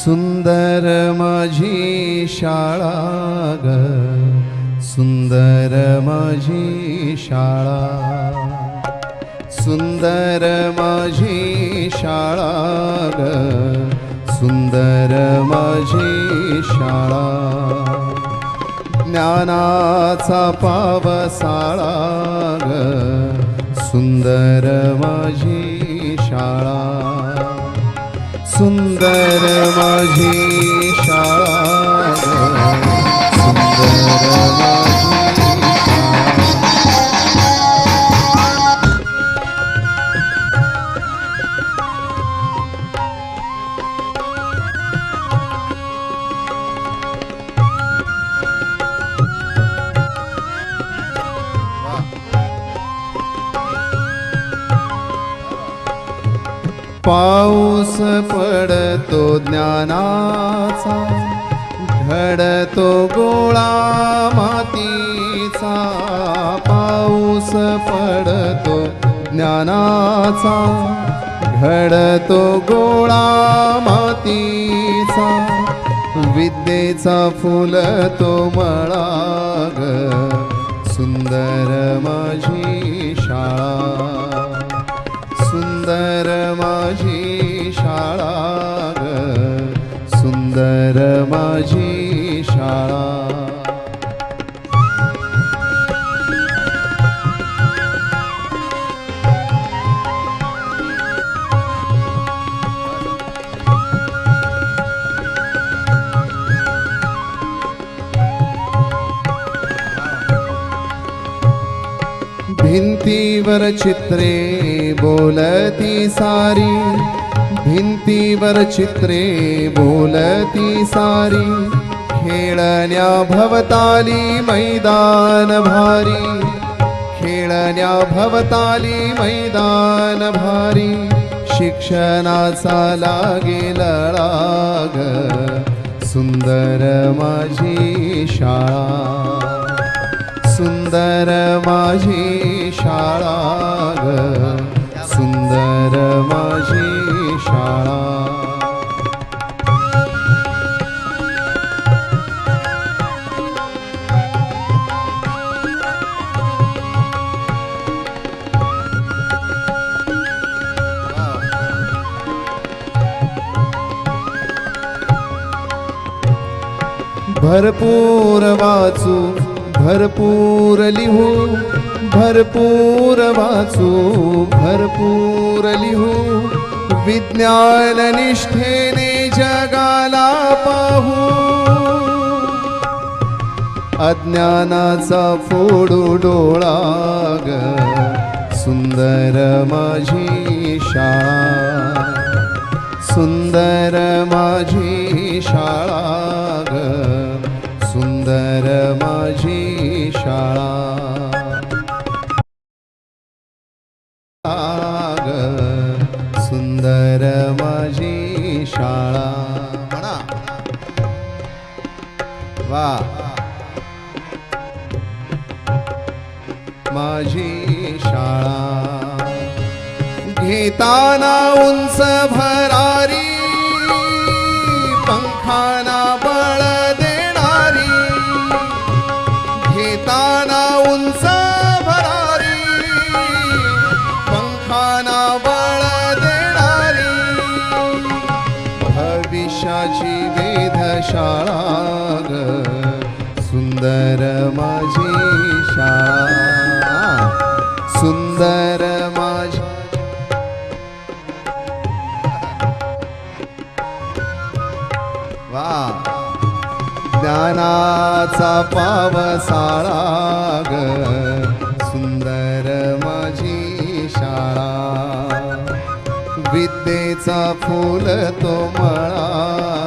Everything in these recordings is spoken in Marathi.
सुंदर माझी शाळा ग, सुंदर माझी शाळा, सुंदर माझी शाळा ग, सुंदर माझी शाळा, ज्ञानाचा पावसाळा ग, सुंदर माझी शाळा, सुंदर माझी शाळा ग, सुंदर माझी पाऊस पडतो ज्ञानाचा, घडतो गोळा मातीचा, पाऊस पडतो ज्ञानाचा, घडतो गोळा मातीचा, विद्येचा फुलतो मळा ग, सुंदर माझी शाळा, सुंदर माझी शाळा ग, सुंदर माझी शाळा, भिंतीवर चित्रे बोलती सारी, भिंतीवर चित्रे बोलती सारी, खेळण्या भवताली मैदान भारी, खेळण्या भवताली मैदान भारी, शिक्षणाचा लागेल लाग, सुंदर माझी शाळा, सुंदर माझी शाळा ग, सुंदर माझी शाळा, भरपूर वाचू, भरपूर लिहू, भरपूर वाचू, भरपूर लिहू, विज्ञान निष्ठेने जगाला पाहू, अज्ञानाचा फोडू डोळा ग, सुंदर माझी शाळा, सुंदर माझी शाळा ग, सुंदर माझी शाळा ग, सुंदर माझी शाळा, म्हणा वा, माझी शाळा, घेताना उंच भरारी, पंखाना बळ देणारी, घेताना उंच भरारी, पंखाना बळ देणारी, भविष्याची वेधशाळा ग, सुंदर माझी शाळा, सुंदर माझी, वा, ज्ञानाचा पावसाळा ग, सुंदर माझी शाळा, विद्येचा फुल तो मळा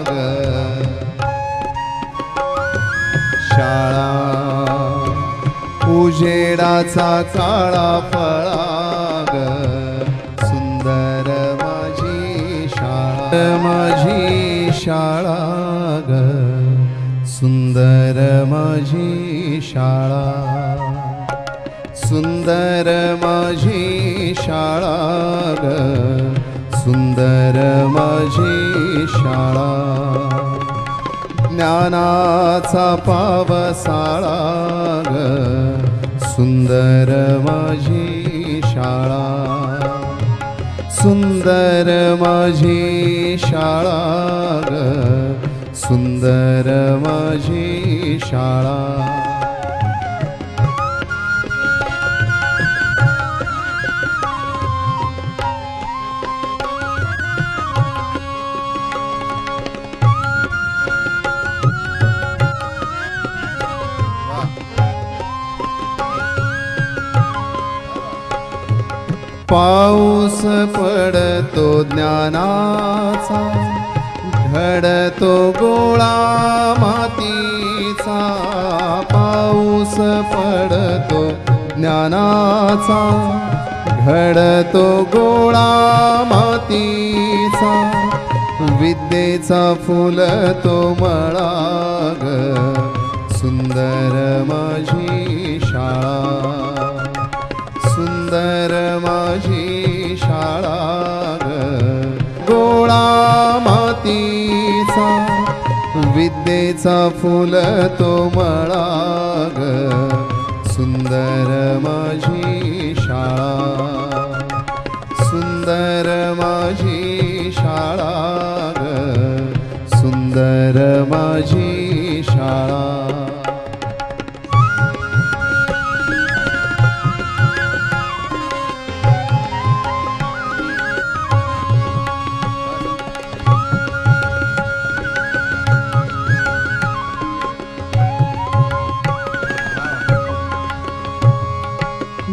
ग, शाळा, उजेडाचा काळा फळा ग, सुंदर माझी शाळा, माझी शाळा ग, सुंदर माझी शाळा, सुंदर माझी शाळा ग, सुंदर माझी शाळा. ज्ञानाचा पावसाळा ग, सुंदर माझी शाळा. सुंदर माझी शाळा ग, सुंदर माझी शाळा. पाऊस पडतो ज्ञानाचा, घडतो गोळा मातीचा. पाऊस पडतो ज्ञानाचा, घडतो गोळा मातीचा. विद्येचा फुलतो मळा ग, सुंदर माझी शाळा. सुंदर माझी शाळा ग, गोळा मातीचा. विद्येचा फुलतो मळा ग, सुंदर माझी शाळा. सुंदर माझी शाळा ग, सुंदर माझी शाळा.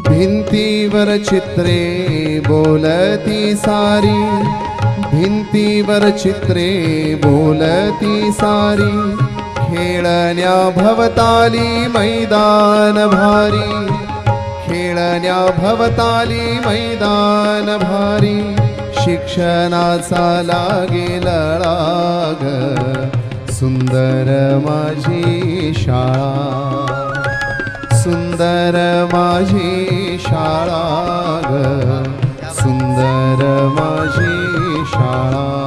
भिंतीवर चित्रे बोलती सारी, भिंतीवर चित्रे बोलती सारी. खेळण्या भवताली मैदान भारी, खेळण्या भवताली मैदान भारी. शिक्षणाचा लागेल राग, सुंदर माझी शाळा. सुंदर माझी शाळा ग, सुंदर माझी शाळा.